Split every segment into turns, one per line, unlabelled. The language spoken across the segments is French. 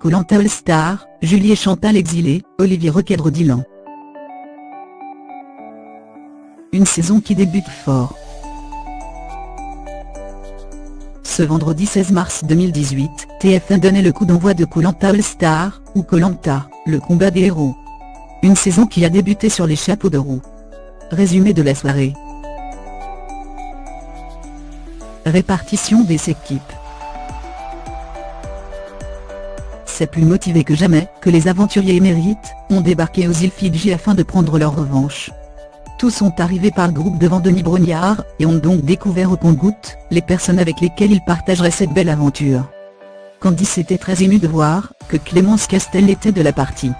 Koh-Lanta All Star, Julie et Chantal exilées, Olivier Requèdre Dylan. Une saison qui débute fort. Ce vendredi 16 mars 2018, TF1 donnait le coup d'envoi de Koh-Lanta All Star, ou Koh-Lanta, le combat des héros. Une saison qui a débuté sur les chapeaux de roue. Résumé de la soirée. Répartition des équipes. C'est plus motivé que jamais que les aventuriers émérites ont débarqué aux îles Fidji afin de prendre leur revanche. Tous sont arrivés par le groupe de Denis Brognard et ont donc découvert au compte-gouttes les personnes avec lesquelles ils partageraient cette belle aventure. Candice était très émue de voir que Clémence Castel était de la partie.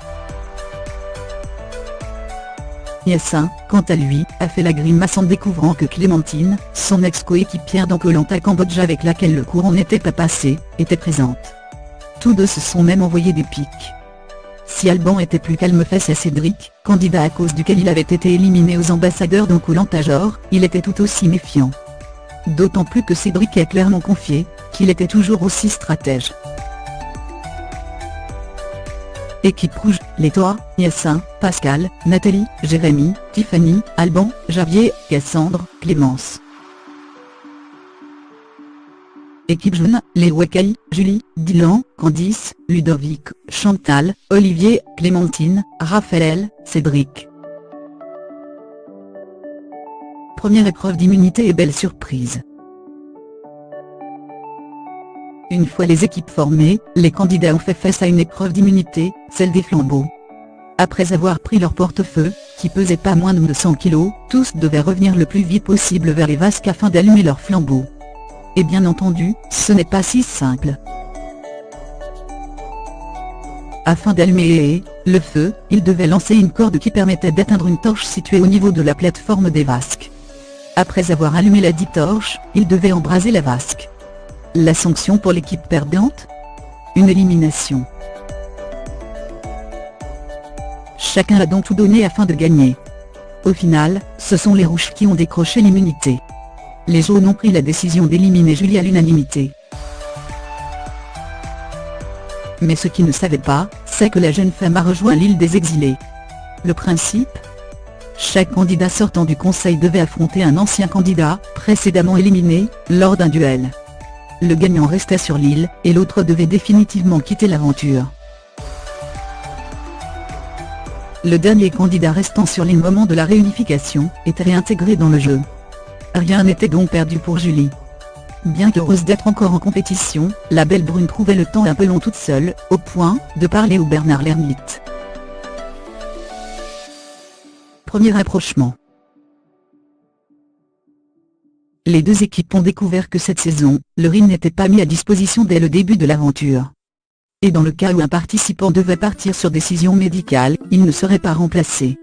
Yassin, quant à lui, a fait la grimace en découvrant que Clémentine, son ex-coéquipière dans Koh-Lanta Cambodge avec laquelle le courant n'était pas passé, était présente. Tous deux se sont même envoyé des pics. Si Alban était plus calme face à Cédric, candidat à cause duquel il avait été éliminé aux ambassadeurs dans Koh-Lanta Jor, il était tout aussi méfiant. D'autant plus que Cédric a clairement confié qu'il était toujours aussi stratège. Équipe rouge, les trois, Yassin, Pascal, Nathalie, Jérémy, Tiffany, Alban, Javier, Cassandre, Clémence. Équipe jaune, les Wakai, Julie, Dylan, Candice, Ludovic, Chantal, Olivier, Clémentine, Raphaël, Cédric. Première épreuve d'immunité et belle surprise. Une fois les équipes formées, les candidats ont fait face à une épreuve d'immunité, celle des flambeaux. Après avoir pris leur portefeuille, qui pesait pas moins de 100 kg, tous devaient revenir le plus vite possible vers les vasques afin d'allumer leurs flambeaux. Et bien entendu, ce n'est pas si simple. Afin d'allumer le feu, ils devaient lancer une corde qui permettait d'atteindre une torche située au niveau de la plateforme des vasques. Après avoir allumé la dite torche, ils devaient embraser la vasque. La sanction pour l'équipe perdante ? Une élimination. Chacun a donc tout donné afin de gagner. Au final, ce sont les rouges qui ont décroché l'immunité. Les jaunes ont pris la décision d'éliminer Julie à l'unanimité. Mais ce qu'ils ne savaient pas, c'est que la jeune femme a rejoint l'île des exilés. Le principe ? Chaque candidat sortant du conseil devait affronter un ancien candidat, précédemment éliminé, lors d'un duel. Le gagnant restait sur l'île, et l'autre devait définitivement quitter l'aventure. Le dernier candidat restant sur l'île au moment de la réunification était réintégré dans le jeu. Rien n'était donc perdu pour Julie. Bien qu'heureuse d'être encore en compétition, la belle brune trouvait le temps un peu long toute seule, au point de parler au Bernard l'ermite. Premier rapprochement. Les deux équipes ont découvert que cette saison, le ring n'était pas mis à disposition dès le début de l'aventure. Et dans le cas où un participant devait partir sur décision médicale, il ne serait pas remplacé.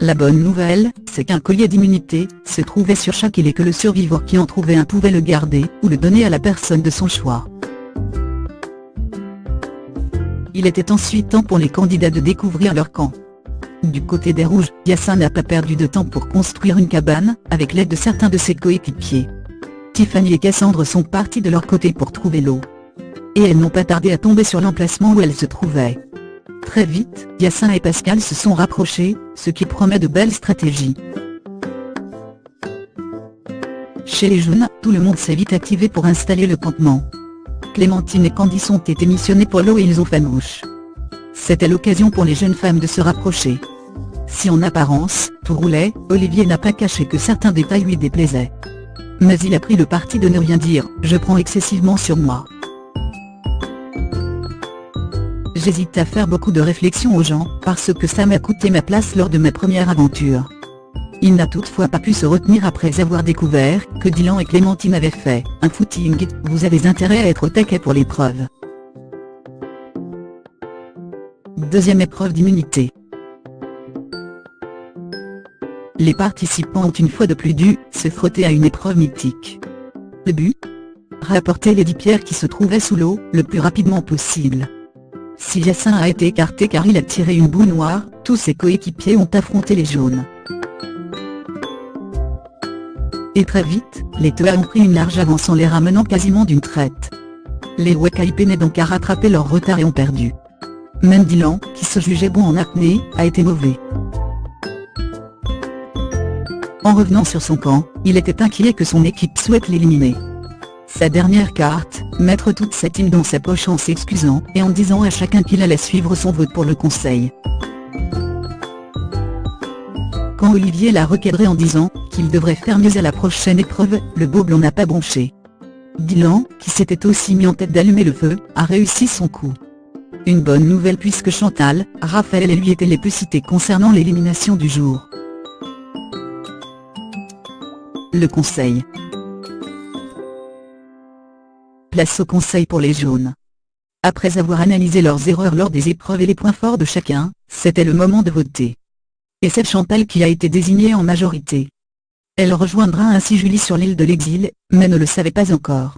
La bonne nouvelle, c'est qu'un collier d'immunité se trouvait sur chaque île et que le survivant qui en trouvait un pouvait le garder ou le donner à la personne de son choix. Il était ensuite temps pour les candidats de découvrir leur camp. Du côté des rouges, Yassin n'a pas perdu de temps pour construire une cabane, avec l'aide de certains de ses coéquipiers. Tiffany et Cassandre sont partis de leur côté pour trouver l'eau. Et elles n'ont pas tardé à tomber sur l'emplacement où elles se trouvaient. Très vite, Yassin et Pascal se sont rapprochés, ce qui promet de belles stratégies. Chez les jaunes, tout le monde s'est vite activé pour installer le campement. Clémentine et Candice ont été missionnées pour l'eau et ils ont fait mouche. C'était l'occasion pour les jeunes femmes de se rapprocher. Si en apparence, tout roulait, Olivier n'a pas caché que certains détails lui déplaisaient. Mais il a pris le parti de ne rien dire, je prends excessivement sur moi. J'hésite à faire beaucoup de réflexions aux gens, parce que ça m'a coûté ma place lors de ma première aventure. Il n'a toutefois pas pu se retenir après avoir découvert que Dylan et Clémentine avaient fait un footing. Vous avez intérêt à être au taquet pour l'épreuve. Deuxième épreuve d'immunité. Les participants ont une fois de plus dû se frotter à une épreuve mythique. Le but ? Rapporter les 10 pierres qui se trouvaient sous l'eau, le plus rapidement possible. Si Yassin a été écarté car il a tiré une boue noire, tous ses coéquipiers ont affronté les jaunes. Et très vite, les Toa ont pris une large avance en les ramenant quasiment d'une traite. Les Wakai peinaient donc à rattraper leur retard et ont perdu. Même Dylan, qui se jugeait bon en apnée, a été mauvais. En revenant sur son camp, il était inquiet que son équipe souhaite l'éliminer. Sa dernière carte, mettre toute cette île dans sa poche en s'excusant et en disant à chacun qu'il allait suivre son vote pour le conseil. Quand Olivier l'a recadré en disant qu'il devrait faire mieux à la prochaine épreuve, le beau blond n'a pas bronché. Dylan, qui s'était aussi mis en tête d'allumer le feu, a réussi son coup. Une bonne nouvelle puisque Chantal, Raphaël et lui étaient les plus cités concernant l'élimination du jour. Le conseil. Place au conseil pour les jaunes. Après avoir analysé leurs erreurs lors des épreuves et les points forts de chacun, c'était le moment de voter. Et c'est Chantal qui a été désignée en majorité. Elle rejoindra ainsi Julie sur l'île de l'exil, mais ne le savait pas encore.